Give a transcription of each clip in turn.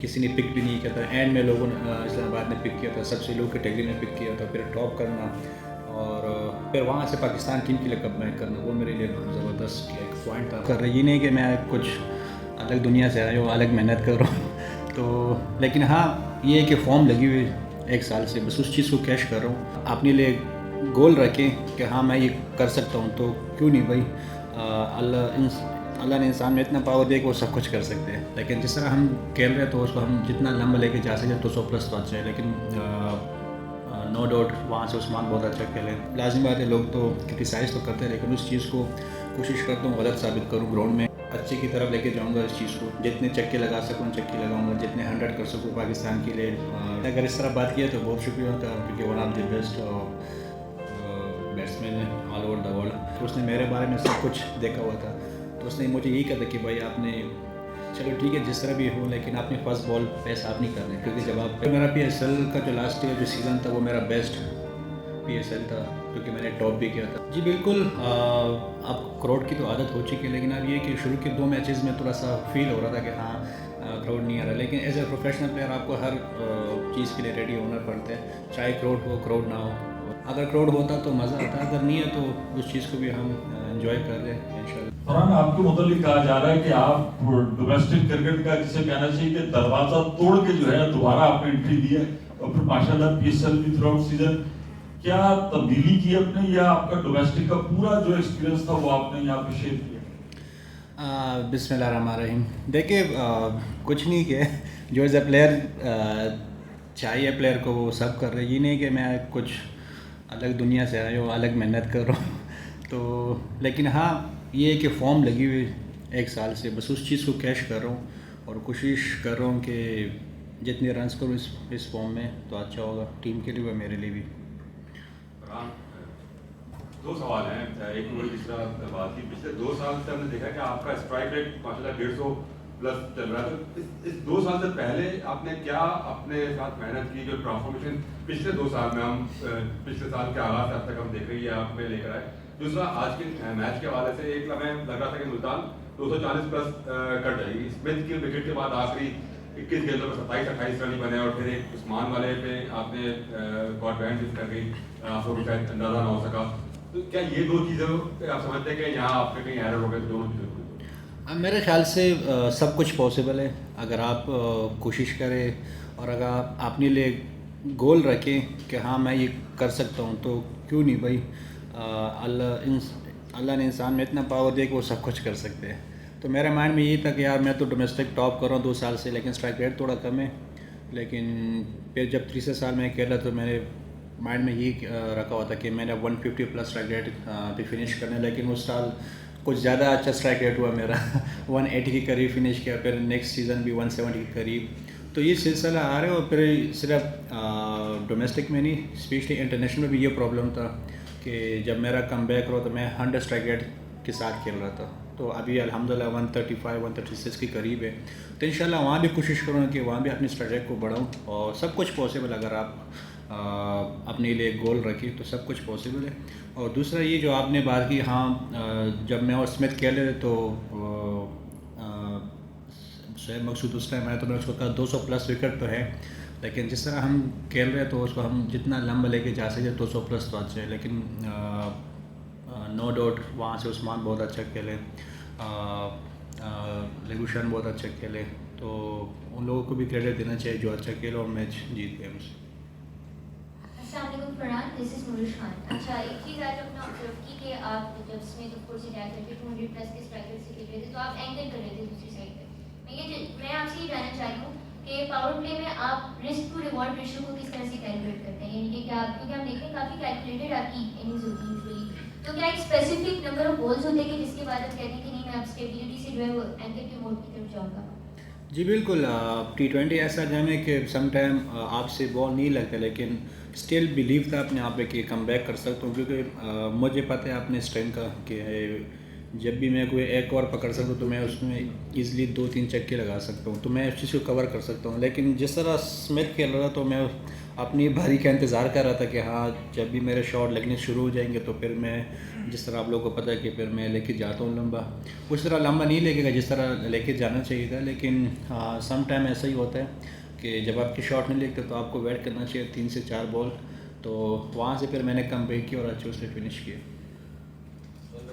किसी ने पिक भी नहीं किया था, एंड में लोगों ने इस्लामाबाद ने पिक किया था, सबसे लो कैटेगरी में पिक किया था, फिर टॉप करना और फिर वहाँ से पाकिस्तान टीम के लिए कप बैक करना, वो मेरे लिए बहुत ज़बरदस्त एक पॉइंट था। कर रही नहीं कि मैं कुछ अलग दुनिया से आया हूँ, अलग मेहनत कर रहा हूँ तो लेकिन हाँ, ये है कि फॉर्म लगी हुई एक साल से, बस उस चीज़ को कैश कर रहा हूँ। अपने लिए गोल रखें कि हाँ मैं ये कर सकता हूँ, तो क्यों नहीं भाई। अल्लाह ने इंसान में इतना पावर दिया कि वो सब कुछ कर सकते हैं, लेकिन जिस तरह हम खेल रहे हैं तो उसको हम जितना लंबा लेके जा सके तो 100+ तो अच्छा है। लेकिन नो डाउट वहाँ से उस्मान बहुत अच्छा खेले, लाजिम बात है, लोग तो क्रिटिसाइज़ तो करते हैं, लेकिन उस चीज़ को कोशिश करता हूँ गलत साबित करूँ, ग्राउंड में अच्छे की तरफ लेके जाऊँगा इस चीज़ को, जितने चक्के लगा सकूँ चक्के लगाऊँगा, जितने 100 कर सकूँ पाकिस्तान के लिए। अगर इस तरह बात किया तो बहुत शुक्रिया होता, क्योंकि one of the best batsman है ऑल ओवर द वर्ल्ड, तो उसने मेरे बारे में सब कुछ देखा हुआ था, तो उसने मुझे यही कहा था कि भाई आपने चलो ठीक है जिस तरह भी हो, लेकिन आपने फर्स्ट बॉल पे साफ नहीं करना है, क्योंकि जब आप मेरा PSL का जो लास्ट ईयर जो सीज़न था वो मेरा बेस्ट PSL था, क्योंकि मैंने टॉप भी किया था। जी बिल्कुल, अब क्राउड की तो आदत हो चुकी है, लेकिन अब ये कि शुरू के 2 मैचेस में थोड़ा सा फील हो रहा था कि हाँ क्राउड नहीं आ रहा, लेकिन एज ए प्रोफेशनल प्लेयर आपको हर चीज़ के लिए रेडी होना पड़ता है, चाहे क्राउड हो क्राउड ना हो। अगर क्राउड होता तो मज़ा आता, अगर नहीं है तो उस चीज़ को भी हम एंजॉय कर रहे हैं इंशाल्लाह। फरहान, आपके मुतालिक कहा जा रहा है कि आप डोमेस्टिक क्रिकेट का जिसे कहना चाहिए कि दरवाजा तोड़ के जो है दोबारा आपने एंट्री दी है और फिर माशाल्लाह PSL भी थ्रू आउट सीजन, क्या तब्दीली की आपने या आपका डोमेस्टिक का पूरा जो एक्सपीरियंस था वो आपने यहाँ पे शेयर किया? बिस्मिल्लाहिर्रहमानिर्रहीम। देखिए कुछ नहीं किया जो एज ए प्लेयर चाहिए प्लेयर को वो सब कर रहे, ये नहीं कि मैं कुछ अलग दुनिया से आया हूँ, अलग मेहनत कर रहा हूँ तो लेकिन हाँ, ये है कि फॉर्म लगी हुई एक साल से, बस उस चीज़ को कैश कर रहा हूँ और कोशिश कर रहा हूँ कि जितने रन्स करूँ इस फॉर्म में तो अच्छा होगा टीम के लिए व मेरे लिए भी। फरहान, दो सवाल हैं, एक वही तीसरा बात की, पिछले 2 साल से हमने देखा कि आपका स्ट्राइक रेट माशाल्लाह 150+ चल रहा है, तो इस 2 साल से पहले आपने क्या अपने साथ मेहनत की, जो ट्रांसफॉर्मेशन पिछले 2 साल में हम पिछले साल के आगाज से अब तक हम देख रही है आप में लेकर आए। दूसरा, आज के मैच के हवाले से एक लम्हे लग रहा था कि मुल्तान 240+ कट जाएगी, स्मिथ की विकेट के बाद आखिरी 21 गेंदों में 27-28 रन ही बने और फिर एक उस्मान वाले पे आपने गॉड बैंड मिस कर गई, आपको भी शायद अंदाजा ना हो सका, तो क्या ये 2 चीज़ें आप समझते हैं कि यहाँ आपके कहीं एरर हो गए, दोनों चीज़ें? मेरे ख्याल से सब कुछ पॉसिबल है अगर आप कोशिश करें और अगर आप अपने लिए गोल रखें कि हाँ मैं ये कर सकता हूँ, तो क्यों नहीं भाई। अल्लाह ने इंसान में इतना पावर दिया कि वो सब कुछ कर सकते हैं, तो मेरे माइंड में यही था कि यार मैं तो डोमेस्टिक टॉप कर रहा हूँ 2 साल से, लेकिन स्ट्राइक रेट थोड़ा कम है, लेकिन फिर जब तीसरे साल में खेला तो मेरे माइंड में यही रखा हुआ था कि मैंने 150+ स्ट्राइक रेट पे फिनिश करना है, लेकिन उस साल कुछ ज़्यादा अच्छा स्ट्राइक रेट हुआ मेरा 180 के करीब फिनिश किया, फिर नेक्स्ट सीज़न भी 170 के करीब, तो ये सिलसिला आ रहा है। और फिर सिर्फ डोमेस्टिक में नहीं, स्पेशली इंटरनेशनल में भी ये प्रॉब्लम था कि जब मेरा कम बैक रहा तो मैं 100 स्ट्राइक रेट के साथ खेल रहा था, तो अभी अल्हम्दुलिल्लाह 135-136 के करीब है, तो इंशाल्लाह वहाँ भी कोशिश करूँगा कि वहाँ भी अपनी स्ट्राइक रेट को बढ़ाऊँ, और सब कुछ पॉसिबल अगर आप अपने लिए गोल रखी तो सब कुछ पॉसिबल है। और दूसरा ये जो आपने बात की, हाँ जब मैं और स्मिथ खेले तो शोएब मकसूद उस टाइम आया तो मैंने उसको कहा 200+ विकेट तो है, लेकिन जिस तरह हम खेल रहे हैं तो उसको हम जितना लंबा लेके जा सके 200+ तो अच्छा है, लेकिन नो डाउट वहाँ से उस्मान बहुत अच्छा खेले, लेगुशन बहुत अच्छा खेले, तो उन लोगों को भी क्रेडिट देना चाहिए जो अच्छा खेले और मैच जीत गए हमसे। अस्सलामुअलैकुम फरहान, दिस इज नूरिश खान। अच्छा, एक चीज़ आज अपना ऑब्जर्व की कि आप जब स्मिथ ऑफ कोर्स अटैक करके 200+ के स्ट्राइक रेट से खेल रहे थे, तो आप एंकर कर रहे थे दूसरी साइड पे। मैं आपसे ये जानना चाह रही हूँ कि पावर प्ले में आप रिस्क टू रिवॉर्ड रेशियो को किस तरह से कैलकुलेट करते हैं, यानी कि क्या, क्योंकि हम देखते हैं काफ़ी कैलकुलेटेड आपकी इनिंग्स होती है यूजुअली, तो क्या एक स्पेसिफिक नंबर ऑफ बॉल्स होते हैं कि जिसके बाद आप कहते हैं कि नहीं मैं अब स्टेबिलिटी से जो है वो एंकर के मोड की तरफ जाऊँगा? जी बिल्कुल, T20 ऐसा गेम है कि सम टाइम आपसे बॉल नहीं लगता, लेकिन स्टिल बिलीव था अपने आप पे कि कम बैक कर सकता हूँ, क्योंकि मुझे पता है अपने स्ट्रेंथ का कि जब भी मैं कोई एक और पकड़ सकता हूँ तो मैं उसमें ईज़िली 2-3 चक्के लगा सकता हूँ, तो मैं उस चीज़ को कवर कर सकता हूँ। लेकिन जिस तरह स्मिथ खेल रहा था तो मैं अपनी बारी का इंतज़ार कर रहा था कि हाँ, जब भी मेरे शॉट लगने शुरू हो जाएंगे तो फिर मैं, जिस तरह आप लोगों को पता है कि फिर मैं लेके जाता हूँ लंबा, उस तरह लंबा नहीं लेके जिस तरह लेके जाना चाहिए था। लेकिन हाँ, सम टाइम ऐसा ही होता है कि जब आपके शॉट नहीं लगते तो आपको वेट करना चाहिए 3 से 4 बॉल। तो वहाँ से फिर मैंने कम बैक किया और अच्छे उसने फिनिश किया।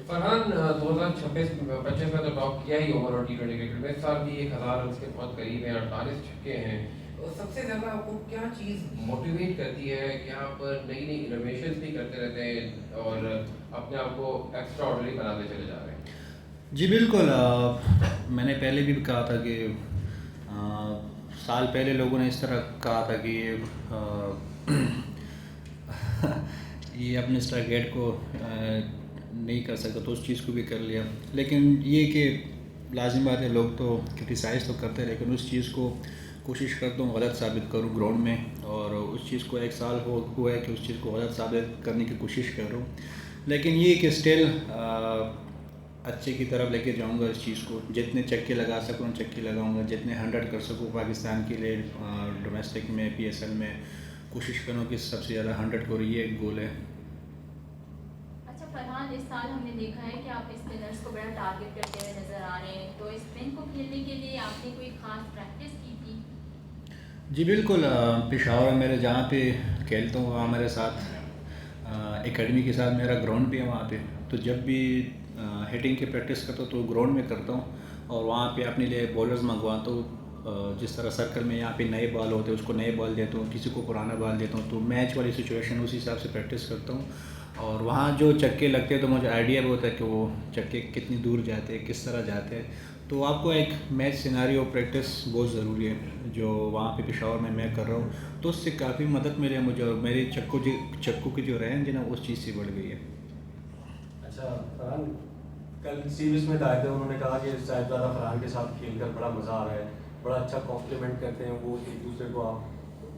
फरहान 2026-25 में तो टॉप किया ही ओवरऑल टी20 क्रिकेट में, इस साल भी 1000 रन के बहुत करीब है, 48 छक्के हैं। तो सबसे ज़्यादा आपको क्या चीज़ मोटिवेट करती है कि आप नई नई इनोवेशंस भी करते रहते हैं और अपने आप को एक्स्ट्रा ऑर्डिनरी बनाते चले जा रहे हैं? जी बिल्कुल, मैंने पहले भी कहा था कि साल पहले लोगों ने इस तरह कहा था कि ये अपने स्ट्राइक रेट को नहीं कर सकता, तो उस चीज़ को भी कर लिया। लेकिन ये कि लाजिम बात है, लोग तो क्रिटिसाइज़ तो करते हैं, लेकिन उस चीज़ को कोशिश करता हूँ गलत साबित करूँ ग्राउंड में, और उस चीज़ को 1 साल हुआ है कि उस चीज़ को गलत साबित करने की कोशिश कर रहा हूँ। लेकिन ये कि स्टिल अच्छे की तरफ लेके जाऊंगा इस चीज़ को, जितने चक्के लगा सकूँ चक्के लगाऊंगा, जितने 100 कर सकूँ पाकिस्तान के लिए डोमेस्टिक में PSL में कोशिश करूँ कि सबसे ज़्यादा 100 करूँ, ये एक गोल है। अच्छा फरहान, इस साल हमने देखा है कि आप स्पिनर्स को बड़ा टारगेट करते हुए नजर आ रहे हैं, तो स्पिन को खेलने के लिए आपने कोई खास प्रैक्टिस की थी? जी बिल्कुल, पेशावर में मेरे जहाँ पे खेलता हूँ वहाँ मेरे साथ एकेडमी के साथ मेरा ग्राउंड भी है वहाँ पे, तो जब भी हिटिंग की प्रैक्टिस करता हूँ तो ग्राउंड में करता हूँ और वहाँ पे अपने लिए बॉलर्स मंगवाता हूँ। जिस तरह सर्कल में यहाँ पे नए बॉल होते हैं उसको नए बॉल देता हूँ, किसी को पुराना बॉल देता हूँ, तो मैच वाली सिचुएशन उस हिसाब से प्रैक्टिस करता हूँ। और वहाँ जो चक्के लगते हैं तो मुझे आइडिया भी होता है कि वो चक्के कितनी दूर जाते हैं, किस तरह जाते हैं। तो आपको एक मैच सिनारियो प्रैक्टिस बहुत ज़रूरी है, जो वहाँ पे पेशावर में मैं कर रहा हूँ, तो उससे काफ़ी मदद मिली है मुझे, और मेरी चक्कों की जो रेंज है ना उस चीज़ से बढ़ गई है। अच्छा फरहान, कल सीरीज में आए थे, उन्होंने कहा कि साहिबजादा फरहान के साथ खेलकर बड़ा मज़ा आ रहा है, बड़ा अच्छा कॉम्प्लीमेंट करते हैं वो एक दूसरे को।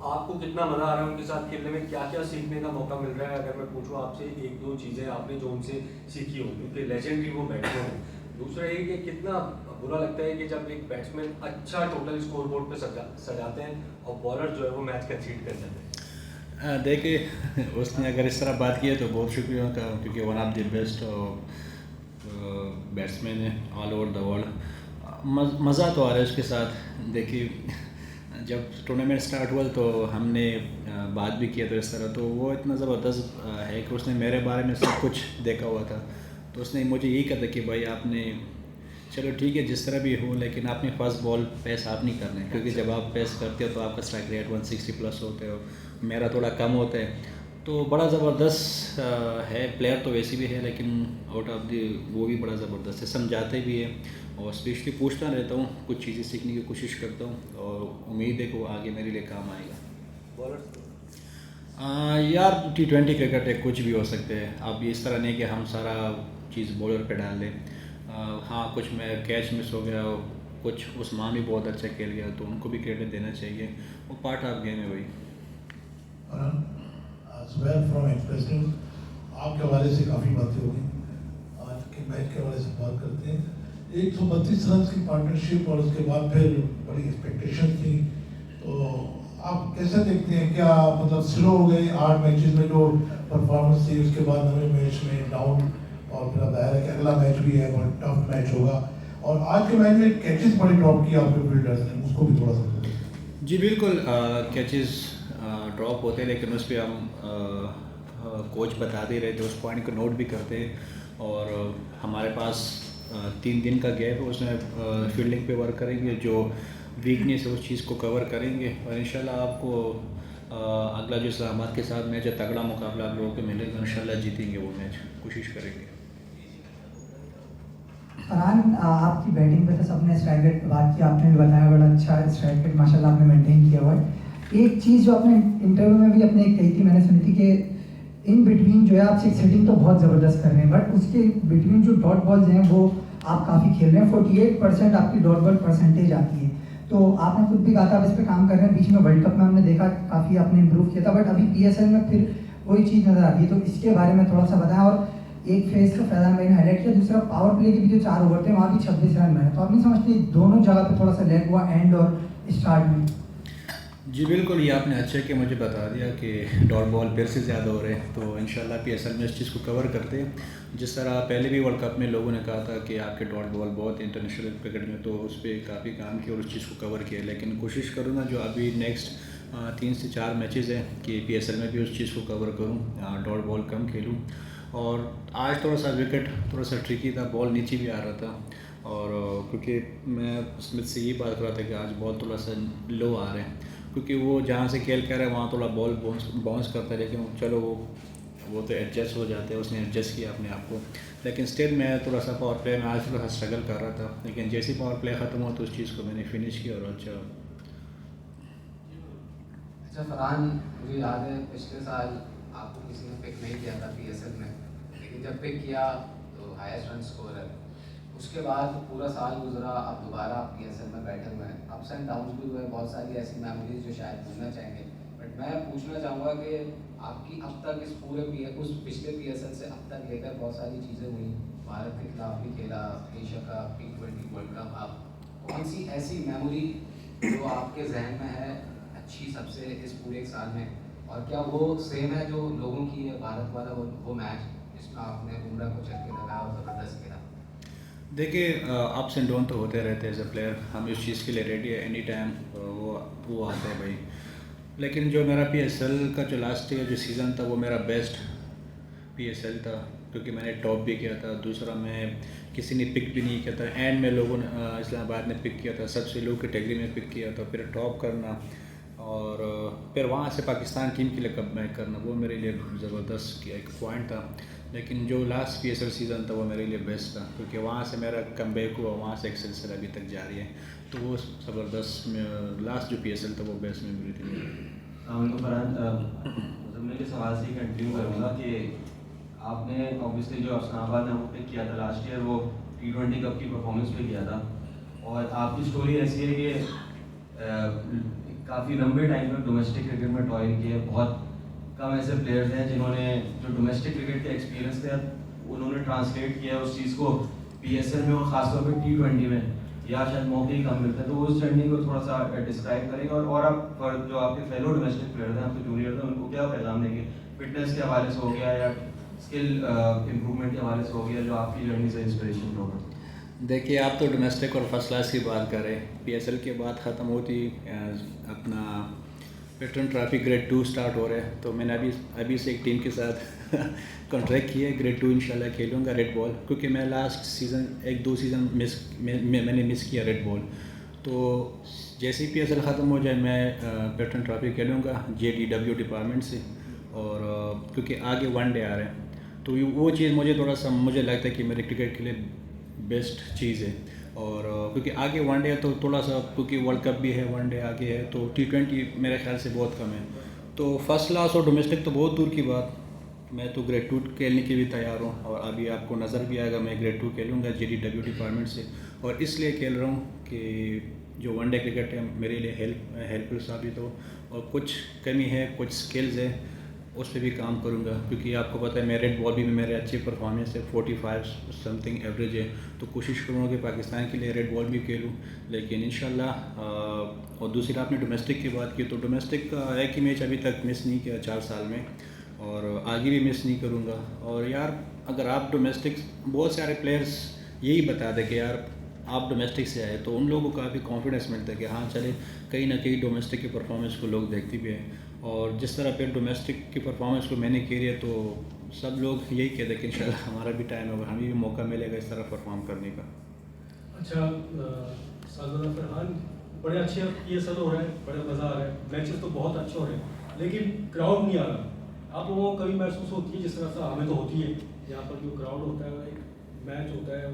आपको कितना मज़ा आ रहा है उनके साथ खेलने में, क्या क्या सीखने का मौका मिल रहा है? अगर मैं पूछूं आपसे 1-2 चीज़ें आपने जो उनसे सीखी हो, क्योंकि लेजेंडरी वो बैट्समैन हैं। दूसरा ये कि कितना बुरा लगता है कि जब एक बैट्समैन अच्छा टोटल स्कोर बोर्ड पे सजाते हैं और बॉलर जो है वो मैच कंसीड कर जाते हैं। देखिए उसने अगर इस तरह बात की है तो बहुत शुक्रिया उनका, क्योंकि one of the best batsman है ऑल ओवर द वर्ल्ड। मज़ा तो आ रहा है उसके साथ। देखिए जब टूर्नामेंट स्टार्ट हुआ तो हमने बात भी किया था इस तरह, तो वो इतना ज़बरदस्त है कि उसने मेरे बारे में सब कुछ देखा हुआ था। तो उसने मुझे यही कहा था कि भाई आपने, चलो ठीक है जिस तरह भी हो, लेकिन आपने फर्स्ट बॉल पेस आप नहीं करना है, क्योंकि जब आप पेस करते हो तो आपका स्ट्राइक रेट 160 प्लस होते हो, मेरा थोड़ा कम होता है। तो बड़ा ज़बरदस्त है, प्लेयर तो वैसे भी है, लेकिन आउट ऑफ द वो भी बड़ा ज़बरदस्त है, समझाते भी है, और स्पेशली पूछता रहता हूँ, कुछ चीज़ें सीखने की कोशिश करता हूँ, और उम्मीद है कि वो आगे मेरे लिए काम आएगा। यार T20 क्रिकेट है, कुछ भी हो सकते हैं। अब इस तरह नहीं कि हम सारा चीज़ बॉलर पे डाल दें। हाँ, कुछ में कैच मिस हो गया, कुछ उस्मान भी बहुत अच्छा खेल गया, तो उनको भी क्रेडिट देना चाहिए, वो पार्ट ऑफ गेम है भाई। जुबैर फ्रॉम एक्सप्रेस न्यूज़, आपके हवाले से काफ़ी बातें हो गई, आज के मैच के हवाले से बात करते हैं। 132 रन की पार्टनरशिप और उसके बाद फिर बड़ी एक्सपेक्टेशन थी, तो आप कैसे देखते हैं? क्या मतलब स्लो हो गए 8 मैचेस में जो परफॉर्मेंस थी, उसके बाद 9वें मैच में डाउन, और फिर अब जाहिर है कि अगला मैच भी है, बहुत टफ मैच होगा, और आज के मैच में कैचेस बड़े ड्रॉप किए आपके फील्डर्स ने, उसको भी थोड़ा सा। जी बिल्कुल, कैचेस ड्रॉप होते हैं, लेकिन उस पर हम कोच बताते रहते, उस पॉइंट को नोट भी करते हैं, और हमारे पास 3 दिन का गैप है, उसमें फील्डिंग पे वर्क करेंगे, जो वीकनेस है उस चीज़ को कवर करेंगे, और इंशाल्लाह आपको अगला जो इस्लामाबाद के साथ मैच है, तगड़ा मुकाबला आप लोगों को मिलेगा, इंशाल्लाह जीतेंगे वो मैच, कोशिश करेंगे। फरहान, आपकी बैटिंग पे तो सबने स्ट्राइक रेट पे बात की, आपने भी बताया बड़ा अच्छा स्ट्राइक रेट माशाल्लाह आपने मेंटेन किया हुआ है। एक चीज़ जो आपने इंटरव्यू में भी अपने कही थी, मैंने सुनी थी कि इन बिटवीन जो है आप 6 हिटिंग तो बहुत ज़बरदस्त कर रहे हैं, बट उसके बिटवीन जो डॉट बॉल्स हैं वो आप काफ़ी खेल रहे हैं, 48% आपकी डॉट बॉल परसेंटेज आती है। तो आपने खुद भी कहा था आप इस पर काम कर रहे हैं, बीच में वर्ल्ड कप में हमने देखा काफ़ी आपने इम्प्रूव किया था, बट अभी PSL में फिर वही चीज़ नज़र आती है, तो इसके बारे में थोड़ा सा बताएं। और एक फेज का फैजान भाई ने हाईलाइट किया, दूसरा पावर प्ले के भी जो 4 ओवर थे वहाँ भी 26 रन बने। तो आप नहीं समझते दोनों जगह पे थोड़ा सा लैग हुआ एंड और स्टार्ट में? जी बिल्कुल, ये आपने अच्छे कि मुझे बता दिया कि डॉट बॉल फिर से ज़्यादा हो रहे हैं, तो इंशाल्लाह PSL में इस चीज़ को कवर करते हैं। जिस तरह पहले भी वर्ल्ड कप में लोगों ने कहा था कि आपके डॉट बॉल बहुत इंटरनेशनल क्रिकेट में, तो उस पर काफ़ी काम किया और उस चीज़ को कवर किया। लेकिन कोशिश करूँगा जो अभी नेक्स्ट 3 से 4 मैचेज़ हैं कि PSL में भी उस चीज़ को कवर करूँ, डॉट बॉल कम खेलूँ। और आज थोड़ा सा विकेट थोड़ा सा ट्रिकी था, बॉल नीचे भी आ रहा था, और क्योंकि मैं स्मिथ से ये बात कर रहा था कि आज बॉल थोड़ा सा लो आ रहे हैं, क्योंकि वो जहाँ से खेल कर रहे हैं वहाँ थोड़ा बॉल बाउंस करता है, लेकिन चलो वो तो एडजस्ट हो जाते हैं, उसने एडजस्ट किया अपने आप को। लेकिन स्टिल मैं थोड़ा सा पावर प्ले में आज थोड़ा सा स्ट्रगल कर रहा था, लेकिन जैसे पावर प्ले ख़त्म हुआ तो उस चीज़ को मैंने फिनिश किया। और अच्छा फरहान, मुझे याद है पिछले साल आपको किसी ने पिक नहीं किया था PSL में, लेकिन जब पिक किया तो हाईएस्ट रन स्कोरर। उसके बाद पूरा साल गुजरा, अब दोबारा आप PSL में बैठे हुए हैं। अप्स एंड डाउन्स भी हुए, बहुत सारी ऐसी मेमोरीज जो शायद भूलना चाहेंगे, बट मैं पूछना चाहूँगा कि आपकी अब तक इस पूरे उस पिछले PSL से अब तक लेकर बहुत सारी चीज़ें हुई, भारत के खिलाफ भी खेला, Asia cup, T20 world cup, आप कौन सी ऐसी मेमोरी जो आपके जहन में है अच्छी सबसे इस पूरे साल में, और क्या वो सेम है जो लोगों की है भारत वाला वो मैच जिसमें आपने बुमराह को छक्के लगाया और ज़बरदस्त खेला? देखिए, अप्स एंड डाउन तो होते रहते हैं एज अ प्लेयर, हम इस चीज़ के लिए रेडी है एनी टाइम, वो आता है भाई। लेकिन जो मेरा PSL का जो लास्ट ईयर जो सीज़न था वो मेरा बेस्ट PSL था, क्योंकि मैंने टॉप भी किया था, दूसरा मैं किसी ने पिक भी नहीं किया था, एंड में लोगों ने इस्लामाबाद ने पिक किया था, सबसे लो कैटेगरी में पिक किया था, फिर टॉप करना और फिर वहाँ से पाकिस्तान टीम के लिए कप बैक करना, वो मेरे लिए ज़बरदस्त एक पॉइंट था। लेकिन जो लास्ट PSL सीज़न था वो मेरे लिए बेस्ट था, क्योंकि वहाँ से मेरा कम बैक हुआ, वहाँ से एक सिलसिला अभी तक जारी है, तो वो ज़बरदस्त लास्ट जो PSL था वो बेस्ट मेमोरी थी मेरी। फरहान, मतलब मैं इस सवाल से ही कंटिन्यू करूँगा कि आपने ऑब्वियसली जो इस्लामाबाद ने पिक किया था लास्ट ईयर, वो T20 कप की परफॉर्मेंस पे किया था, और आपकी स्टोरी ऐसी है कि काफ़ी लंबे टाइम में डोमेस्टिक क्रिकेट में टॉयल किए। बहुत कम ऐसे प्लेयर्स हैं जिन्होंने जो डोमेस्टिक क्रिकेट के एक्सपीरियंस थे उन्होंने ट्रांसलेट किया उस चीज़ को PSL में, और ख़ासतौर पर T20 में, या शायद मौके ही कम मिलते हैं। तो उस जर्नी को थोड़ा सा डिस्क्राइब करेंगे, और आप जो आपके फेलो डोमेस्टिक प्लेयर हैं, आपके जूनियर थे, उनको क्या पैगाम देंगे, फिटनेस के हवाले से हो गया या स्किल इम्प्रूवमेंट के हवाले से हो गया, जो आपकी जर्नी से इंस्पिरेशन होगा? देखिए, आप तो डोमेस्टिक और फर्स्ट क्लास की बात करें, PSL के बाद ख़त्म होती अपना वेटरन ट्रॉफी ग्रेड 2 स्टार्ट हो रहा है, तो मैंने अभी से एक टीम के साथ कॉन्ट्रैक्ट किया है, ग्रेड 2 इंशाल्लाह खेलूँगा रेड बॉल, क्योंकि मैं लास्ट सीज़न 1-2 सीज़न मैंने मिस किया रेड बॉल। तो जैसे ही PSL ख़त्म हो जाए मैं वेटरन ट्रॉफी खेलूँगा JDW डिपार्टमेंट से, और क्योंकि आगे वनडे आ रहे हैं, तो वो चीज़ मुझे थोड़ा सा मुझे लगता है कि मेरे क्रिकेट के लिए बेस्ट चीज़ है। और क्योंकि आगे वनडे है तो थोड़ा सा, क्योंकि वर्ल्ड कप भी है, वनडे आगे है, तो T20 मेरे ख्याल से बहुत कम है, तो फर्स्ट क्लास और डोमेस्टिक तो बहुत दूर की बात, मैं तो ग्रेड 2 खेलने के भी तैयार हूँ, और अभी आपको नज़र भी आएगा मैं ग्रेड 2 खेलूँगा JDW डिपार्टमेंट से, और इसलिए खेल रहा हूँ कि जो वनडे क्रिकेट है मेरे लिए हेल्पफुल साबित हो, और कुछ कमी है, कुछ स्किल्स है, उस पर भी काम करूँगा, क्योंकि आपको पता है मैं रेड बॉल भी में मेरे अच्छी परफॉर्मेंस है, 45 समथिंग एवरेज है, तो कोशिश करूँगा कि पाकिस्तान के लिए रेड बॉल भी खेलूँ, लेकिन इंशाल्लाह। और दूसरी आपने डोमेस्टिक की बात की, तो डोमेस्टिक का एक ही मैच अभी तक मिस नहीं किया 4 साल में, और आगे भी मिस नहीं करूँगा। और यार, अगर आप डोमेस्टिक, बहुत सारे प्लेयर्स यही बता दें कि यार आप डोमेस्टिक से आए, तो उन लोगों को काफ़ी कॉन्फिडेंस मिलता है कि हाँ चले, कहीं ना कहीं डोमेस्टिक की परफॉर्मेंस को लोग देखते भी हैं, और जिस तरह पे डोमेस्टिक की परफॉर्मेंस को मैंने की है, तो सब लोग यही कहते हैं कि इंशाल्लाह हमारा भी टाइम होगा, हमें भी मौका मिलेगा इस तरह परफॉर्म करने का। अच्छा सालमाना फरहान, बड़े अच्छे PSL हो रहे हैं, बड़े मज़ा आ रहा है, मैचेस तो बहुत अच्छे हो रहे हैं, लेकिन क्राउड नहीं आ रहा। आप लोगों को कभी महसूस होती है, जिस तरह से हमें तो होती है, यहाँ पर जो क्राउड होता है, एक मैच होता है,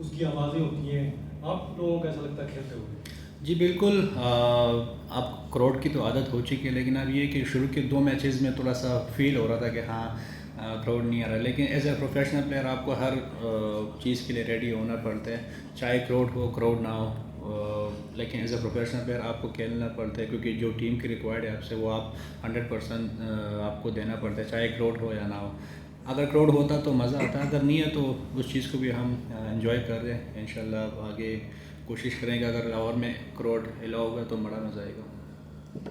उसकी आवाज़ें होती हैं, आप लोगों को कैसा लगता है खेलते हुए? जी बिल्कुल, आप क्राउड की तो आदत हो चुकी है, लेकिन अब ये कि शुरू के 2 मैचेस में थोड़ा सा फील हो रहा था कि हाँ क्राउड नहीं आ रहा, लेकिन एज ए प्रोफेशनल प्लेयर आपको हर चीज़ के लिए रेडी होना पड़ता है, चाहे क्राउड हो क्राउड ना हो, लेकिन एज ए प्रोफेशनल प्लेयर आपको खेलना पड़ता है, क्योंकि जो टीम की रिक्वायर्ड है आपसे वो आप 100% आपको देना पड़ता है, चाहे क्राउड हो या ना हो। अगर क्राउड होता तो मज़ा आता, अगर नहीं है तो उस चीज़ को भी हम एंजॉय कर रहे हैं। इंशाल्लाह आगे कोशिश करेंगे, अगर लाहौर में क्राउड अलाउ होगा तो बड़ा मज़ा आएगा।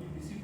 BBC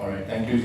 All right, thank you.